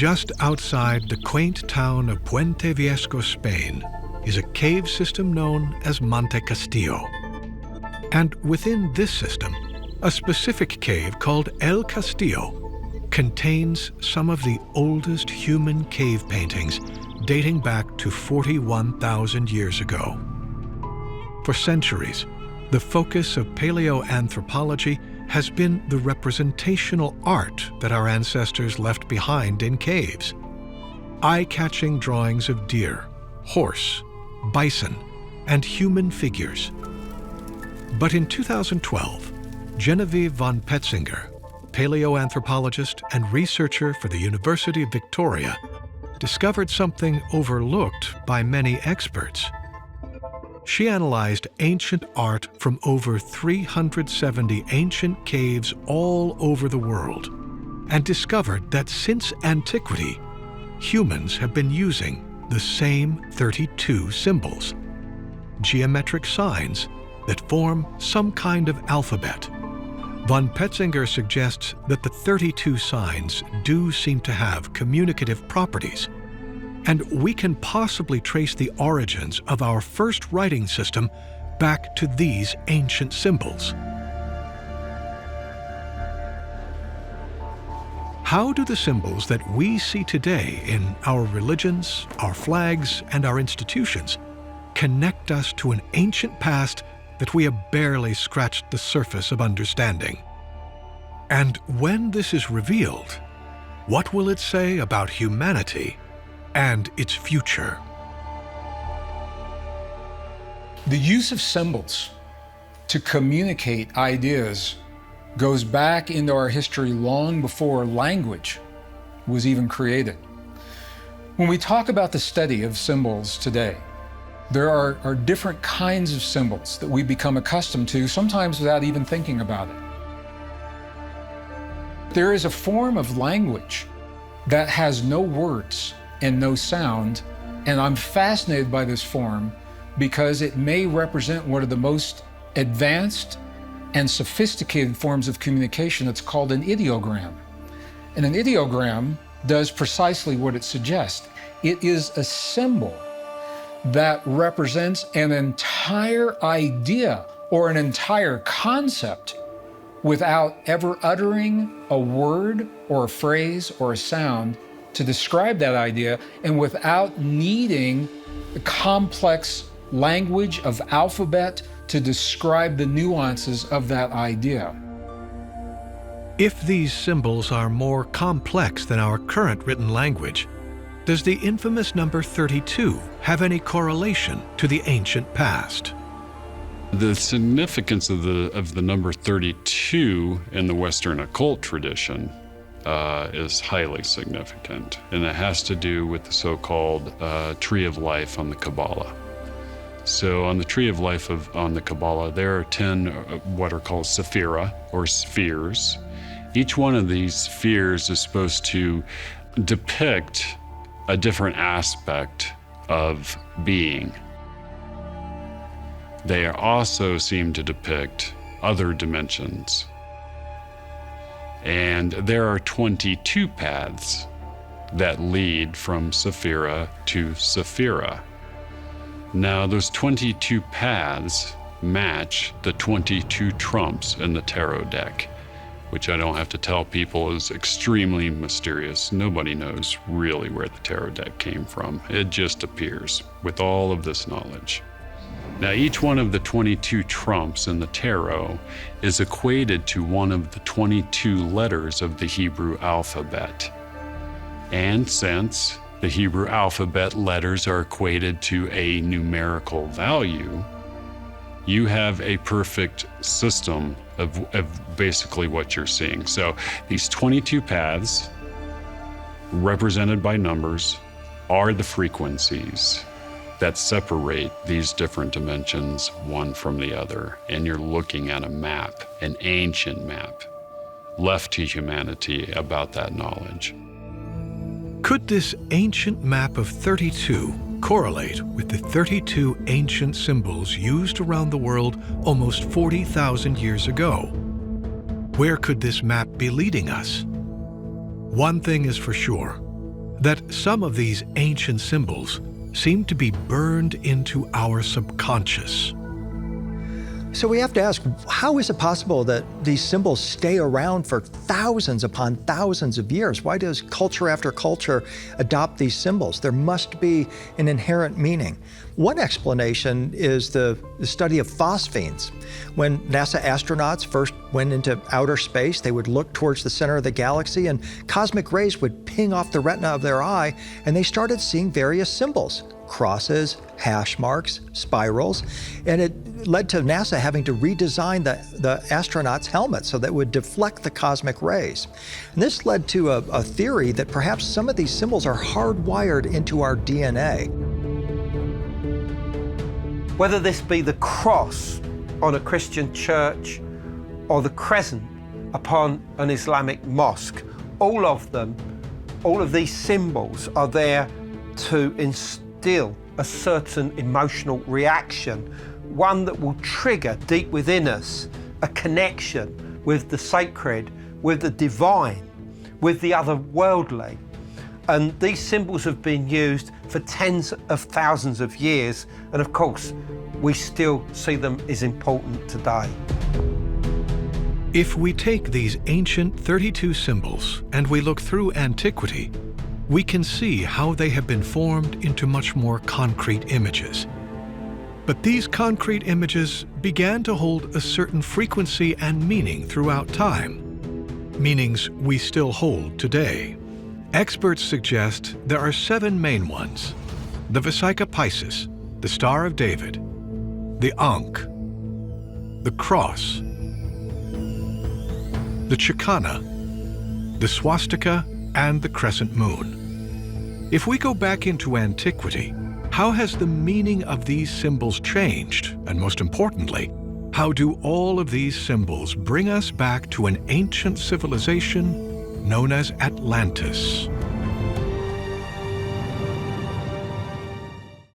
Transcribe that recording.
Just outside the quaint town of Puente Viejo, Spain, is a cave system known as Monte Castillo. And within this system, a specific cave called El Castillo contains some of the oldest human cave paintings dating back to 41,000 years ago. For centuries, the focus of paleoanthropology has been the representational art that our ancestors left behind in caves. Eye-catching drawings of deer, horse, bison, and human figures. But in 2012, Genevieve von Petzinger, paleoanthropologist and researcher for the University of Victoria, discovered something overlooked by many experts. She analyzed ancient art from over 370 ancient caves all over the world and discovered that since antiquity, humans have been using the same 32 symbols, geometric signs that form some kind of alphabet. Von Petzinger suggests that the 32 signs do seem to have communicative properties, and we can possibly trace the origins of our first writing system back to these ancient symbols. How do the symbols that we see today in our religions, our flags, and our institutions connect us to an ancient past that we have barely scratched the surface of understanding? And when this is revealed, what will it say about humanity and its future? The use of symbols to communicate ideas goes back into our history long before language was even created. When we talk about the study of symbols today, there are different kinds of symbols that we become accustomed to, sometimes without even thinking about it. There is a form of language that has no words and no sound, and I'm fascinated by this form because it may represent one of the most advanced and sophisticated forms of communication. It's called an ideogram. And an ideogram does precisely what it suggests. It is a symbol that represents an entire idea or an entire concept without ever uttering a word or a phrase or a sound to describe that idea, and without needing the complex language of alphabet to describe the nuances of that idea. If these symbols are more complex than our current written language, does the infamous number 32 have any correlation to the ancient past? The significance of the number 32 in the Western occult tradition is highly significant, and it has to do with the so-called Tree of Life on the Kabbalah. So on the Tree of Life on the Kabbalah, there are 10 what are called sephira, or spheres. Each one of these spheres is supposed to depict a different aspect of being. They also seem to depict other dimensions. And there are 22 paths that lead from Sephira to Sephira. Now, those 22 paths match the 22 trumps in the tarot deck, which I don't have to tell people is extremely mysterious. Nobody knows really where the tarot deck came from. It just appears with all of this knowledge. Now, each one of the 22 trumps in the tarot is equated to one of the 22 letters of the Hebrew alphabet. And since the Hebrew alphabet letters are equated to a numerical value, you have a perfect system of basically what you're seeing. So these 22 paths, represented by numbers, are the frequencies that separate these different dimensions one from the other. And you're looking at a map, an ancient map, left to humanity about that knowledge. Could this ancient map of 32 correlate with the 32 ancient symbols used around the world almost 40,000 years ago? Where could this map be leading us? One thing is for sure, that some of these ancient symbols seem to be burned into our subconscious. So we have to ask, how is it possible that these symbols stay around for thousands upon thousands of years? Why does culture after culture adopt these symbols? There must be an inherent meaning. One explanation is the study of phosphenes. When NASA astronauts first went into outer space, they would look towards the center of the galaxy and cosmic rays would ping off the retina of their eye, and they started seeing various symbols. Crosses, hash marks, spirals, and it led to NASA having to redesign the astronauts' helmets so that it would deflect the cosmic rays. And this led to a theory that perhaps some of these symbols are hardwired into our DNA. Whether this be the cross on a Christian church or the crescent upon an Islamic mosque, all of these symbols are there to instill a certain emotional reaction, one that will trigger deep within us a connection with the sacred, with the divine, with the otherworldly. And these symbols have been used for tens of thousands of years, and of course, we still see them as important today. If we take these ancient 32 symbols and we look through antiquity, we can see how they have been formed into much more concrete images. But these concrete images began to hold a certain frequency and meaning throughout time, meanings we still hold today. Experts suggest there are 7 main ones: the Vesica Piscis, the Star of David, the Ankh, the Cross, the Chicana, the Swastika, and the Crescent Moon. If we go back into antiquity, how has the meaning of these symbols changed? And most importantly, how do all of these symbols bring us back to an ancient civilization known as Atlantis?